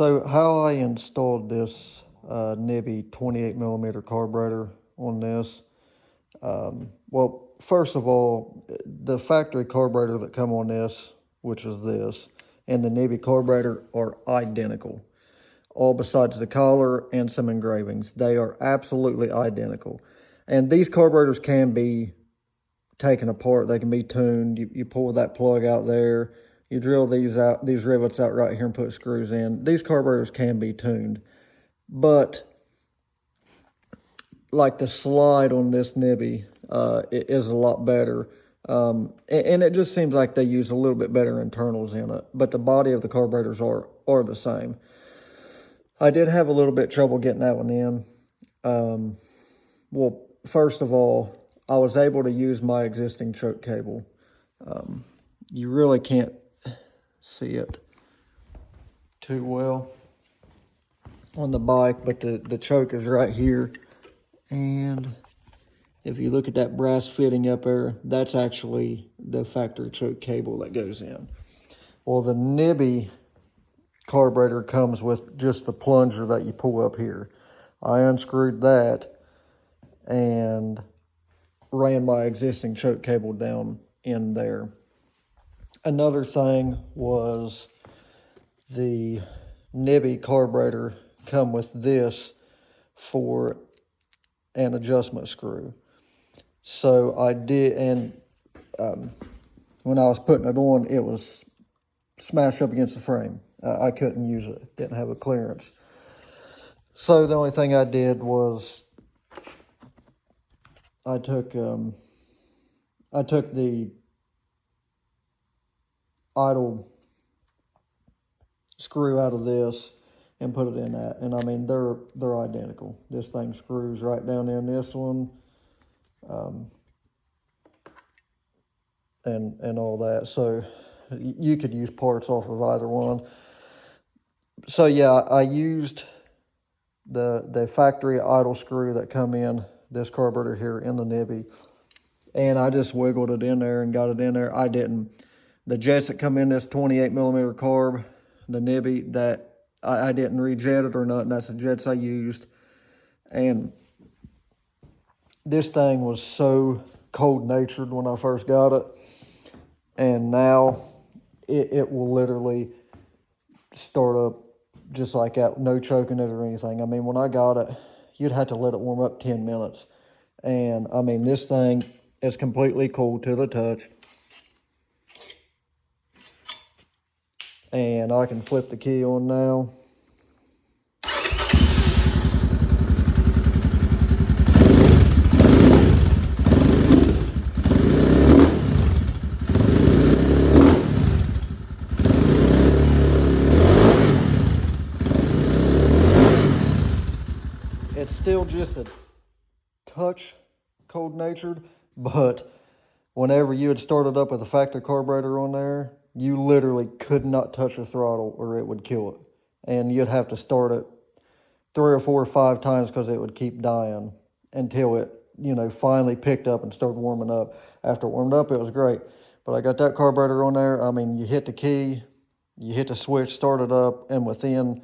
So how I installed this nibbi 28 millimeter carburetor on this. Well, first of all, the factory carburetor that come on this, which is this, and the nibbi carburetor are identical. All besides the collar and some engravings. They are absolutely identical. And these carburetors can be taken apart. They can be tuned. You pull that plug out there. You drill these rivets out right here and put screws in. These carburetors can be tuned. But like the slide on this nibbi it is a lot better. And it just seems like they use a little bit better internals in it. But the body of the carburetors are the same. I did have a little bit of trouble getting that one in. Well, first of all, I was able to use my existing choke cable. You really can't see it too well on the bike, but the choke is right here. And if you look at that brass fitting up there, that's actually the factory choke cable that goes in. Well, the nibbi carburetor comes with just the plunger that you pull up here. I unscrewed that and ran my existing choke cable down in there. Another thing was the nibbi carburetor come with this for an adjustment screw. So I did, and when I was putting it on, it was smashed up against the frame. I couldn't use it, didn't have a clearance. So the only thing I did was I took the idle screw out of this and put it in that, and I mean they're identical. This thing screws right down in this one, and all that. So you could use parts off of either one. So yeah, I used the factory idle screw that come in this carburetor here in the nibbi, and I just wiggled it in there and got it in there. I didn't, the jets that come in this 28 millimeter carb, the nibbi, that I didn't rejet it or nothing. That's the jets I used. And this thing was so cold natured when I first got it, and now it will literally start up just like that, no choking it or anything. I mean, when I got it, you'd have to let it warm up 10 minutes. And I mean, this thing is completely cool to the touch. And I can flip the key on now. It's still just a touch cold-natured, but whenever you had started up with a factory carburetor on there, you literally could not touch the throttle or it would kill it. And you'd have to start it 3 or 4 or 5 times because it would keep dying until it, finally picked up and started warming up. After it warmed up, it was great. But I got that carburetor on there. I mean, you hit the key, you hit the switch, start it up, and within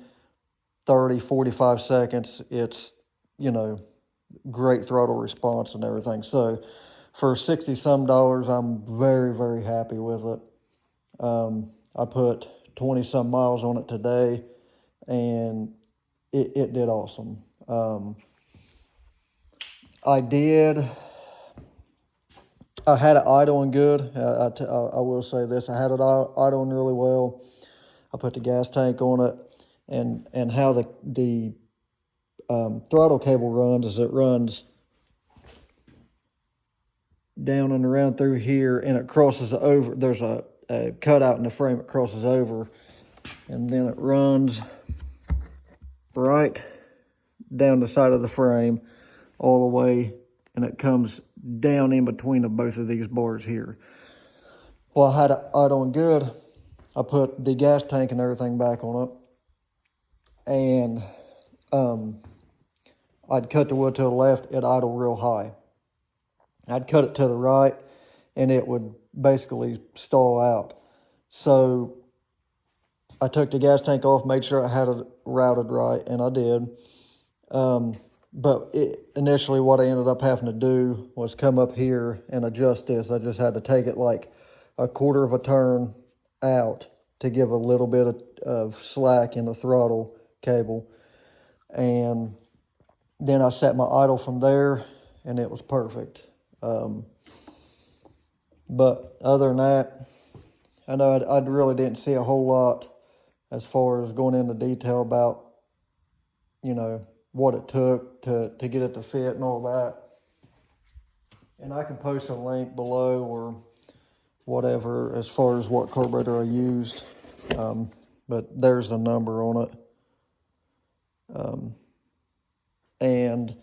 30, 45 seconds, it's, great throttle response and everything. So for $60-some, I'm very, very happy with it. I put 20-some miles on it today, and it did awesome. I had it idling good. I will say this, I had it idling really well. I put the gas tank on it, and how the throttle cable runs is it runs down and around through here, and it crosses over. There's a cutout in the frame, it crosses over, and then it runs right down the side of the frame all the way, and it comes down in between of both of these bars here. Well, I had it idling good. I put the gas tank and everything back on it, and I'd cut the wood to the left, it idled real high. I'd cut it to the right, and it would basically stall out. So I took the gas tank off, made sure I had it routed right, and I did. But initially what I ended up having to do was come up here and adjust this. I just had to take it like a quarter of a turn out to give a little bit of slack in the throttle cable. And then I set my idle from there, and it was perfect. But other than that, I know I really didn't see a whole lot as far as going into detail about, you know, what it took to get it to fit and all that. And I can post a link below or whatever as far as what carburetor I used. But there's the number on it. And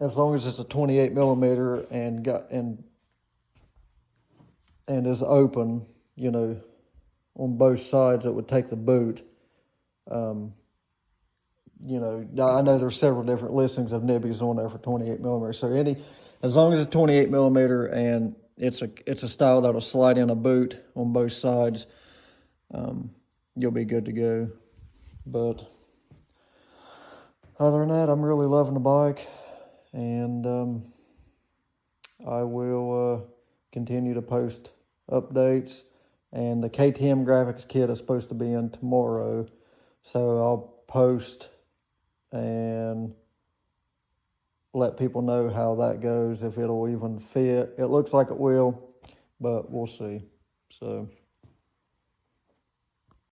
as long as it's a 28 millimeter and is open, you know, on both sides, it would take the boot. You know, I know there's several different listings of nibbies on there for 28 millimeter. So as long as it's 28 millimeter and it's a style that'll slide in a boot on both sides, you'll be good to go. But other than that, I'm really loving the bike, and I will continue to post updates. And the KTM graphics kit is supposed to be in tomorrow, so I'll post and let people know how that goes, if it'll even fit. It looks like it will, but we'll see. So